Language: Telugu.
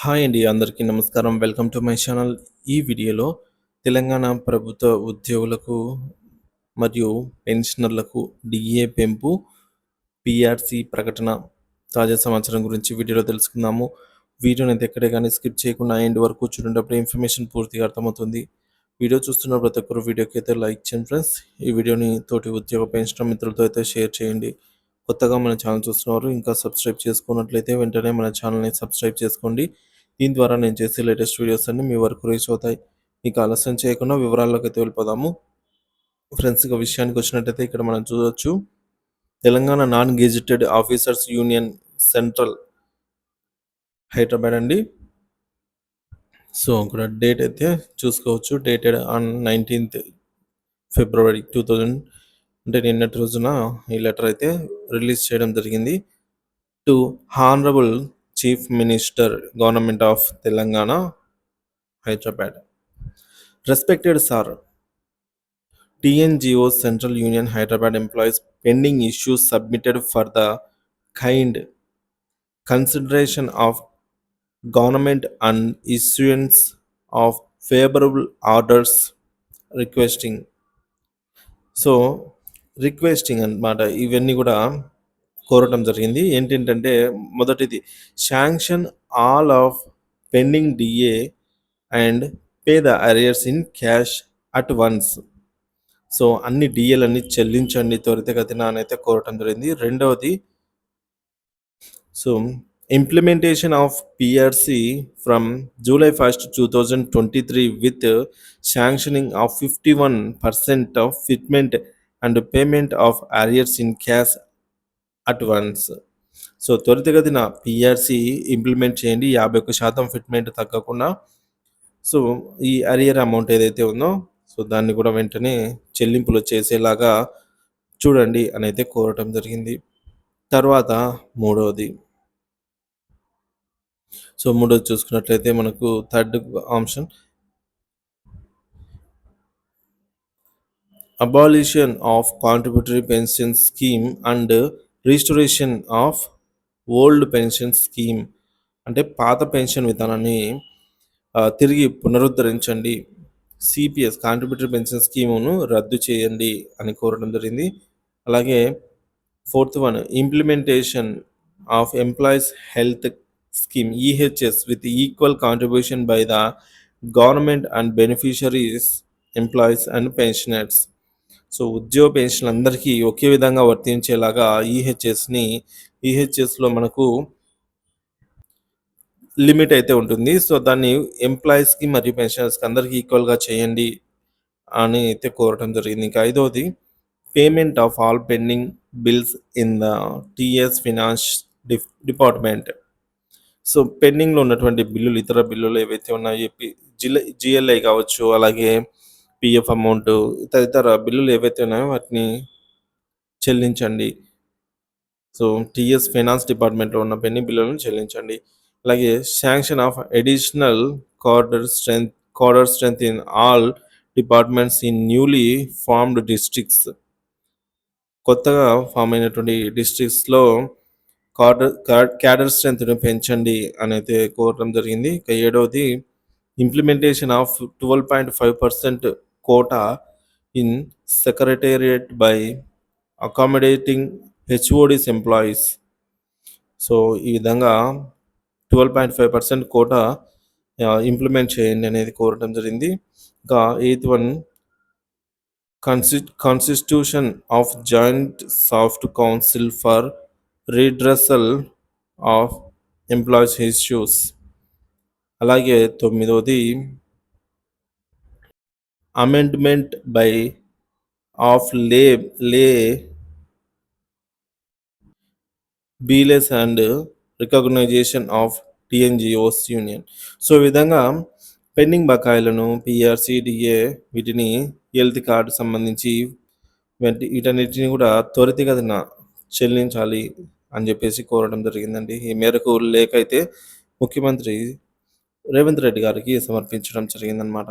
హాయ్ అండి, అందరికీ నమస్కారం. Welcome to my channel. ఈ వీడియోలో తెలంగాణ ప్రభుత్వ ఉద్యోగులకు మరియు పెన్షనర్లకు డిఏ పెంపు, పిఆర్సి ప్రకటన తాజా సమాచారం గురించి వీడియోలో తెలుసుకుందాము. వీడియోని అయితే ఎక్కడే కానీ స్కిప్ చేయకుండా ఎండ్ వరకు చూడేటప్పుడు ఇన్ఫర్మేషన్ పూర్తిగా అర్థమవుతుంది. వీడియో చూస్తున్న ప్రతి ఒక్కరు వీడియోకి అయితే లైక్ చేయండి ఫ్రెండ్స్. ఈ వీడియోని తోటి ఉద్యోగ పెన్షనర్ మిత్రులతో అయితే షేర్ చేయండి. కొత్తగా మన ఛానల్ చూస్తున్నవారు ఇంకా సబ్స్క్రైబ్ చేసుకున్నట్లయితే వెంటనే మన ఛానల్ని సబ్స్క్రైబ్ చేసుకోండి. దీని ద్వారా నేను చేసే లేటెస్ట్ వీడియోస్ అన్ని మీ వరకు రీచ్ అవుతాయి. ఇక ఆలస్యం చేయకుండా వివరాల్లోకి అయితే వెళ్ళిపోదాము. ఫ్రెండ్స్, ఇక విషయానికి వచ్చినట్టయితే ఇక్కడ మనం చూడవచ్చు, Telangana non gazetted officers union central Hyderabad అండి. సో ఇక్కడ డేట్ అయితే చూసుకోవచ్చు, డేటెడ్ ఆన్ 19th February 2000, అంటే నిన్నటి రోజున ఈ లెటర్ అయితే రిలీజ్ చేయడం జరిగింది. To honourable chief minister, government of Telangana, Hyderabad. Respected sir, TNGO Central Union Hyderabad employees pending issues submitted for the kind consideration of government and issuance of favorable orders requesting. So requesting అన్నమాట, ఇవన్నీ కూడా కోరటం జరిగింది. ఏంటంటే మొదటిది, sanction all of pending DA and pay the arrears in cash at once. So అన్ని డిఏలన్నీ చెల్లించండి త్వరితగతిన అని అయితే కోరటం జరిగింది. రెండవది, so implementation of PRC from July 1st, 2023 with sanctioning of 51% of fitment and payment of arrears in cash at once. So త్వరితగతిన పిఆర్సి ఇంప్లిమెంట్ చేయండి, 51% ఫిట్మెంట్ తగ్గకుండా. సో ఈ అరియర్ అమౌంట్ ఏదైతే ఉందో సో దాన్ని కూడా వెంటనే చెల్లింపులు చేసేలాగా చూడండి అని అయితే కోరటం జరిగింది. తర్వాత మూడవది, సో మూడోది చూసుకున్నట్లయితే మనకు third option, abolition of contributory pension scheme and restoration of old pension scheme. అంటే పాత పెన్షన్ విధానాన్ని తిరిగి పునరుద్ధరించండి, సిపిఎస్ కాంట్రిబ్యూటరీ పెన్షన్ స్కీమును రద్దు చేయండి అని కోరడం జరిగింది. అలాగే fourth one, implementation of employees health scheme EHS with equal contribution by the government and beneficiaries employees and pensioners. So ఉద్యోగ పెన్షన్ అందరికీ ఒకే విధంగా వర్తించేలాగా ఈహెచ్ఎస్లో మనకు లిమిట్ అయితే ఉంటుంది. సో దాన్ని ఎంప్లాయీస్కి మరియు పెన్షనర్స్కి అందరికీ ఈక్వల్గా చేయండి అని అయితే కోరటం జరిగింది. ఇంకా ఐదవది, payment of all pending bills in the TS finance department. So పెండింగ్లో ఉన్నటువంటి బిల్లులు, ఇతర బిల్లులు ఏవైతే ఉన్నాయో జిఎల్ఐ కావచ్చు, అలాగే పిఎఫ్ అమౌంట్, తదితర బిల్లులు ఏవైతే ఉన్నాయో వాటిని చెల్లించండి. సో టిఎస్ ఫైనాన్స్ డిపార్ట్మెంట్లో ఉన్న పెండింగ్ బిల్లులను చెల్లించండి. అలాగే sanction of additional cadre strength in all departments in newly formed districts. కొత్తగా ఫామ్ అయినటువంటి డిస్ట్రిక్ట్స్లో క్యాడర్ స్ట్రెంత్ను పెంచండి అని అయితే కోరడం జరిగింది. ఇక ఏడవది, implementation of 12.5% quota in secretariat by accommodating HODs employees. So ఈ విధంగా 12.5% కోటా ఇంప్లిమెంట్ చేయండి అనేది కోరడం జరిగింది. ఇంకా eighth one, constitution of joint సాఫ్ట్ council for redressal of employees issues. అలాగే తొమ్మిదవది, అమెండ్మెంట్ బై ఆఫ్ లే బీలెస్ and recognition of TNGOs union. So ఈ విధంగా పెండింగ్ బకాయిలను పిఆర్సి, డిఏ, వీటిని హెల్త్ కార్డు సంబంధించి వీటన్నిటిని కూడా త్వరితగతిన చెల్లించాలి అని చెప్పేసి కోరడం జరిగిందండి. ఈ మేరకు లేఖ అయితే ముఖ్యమంత్రి రేవంత్ రెడ్డి గారికి సమర్పించడం జరిగిందనమాట.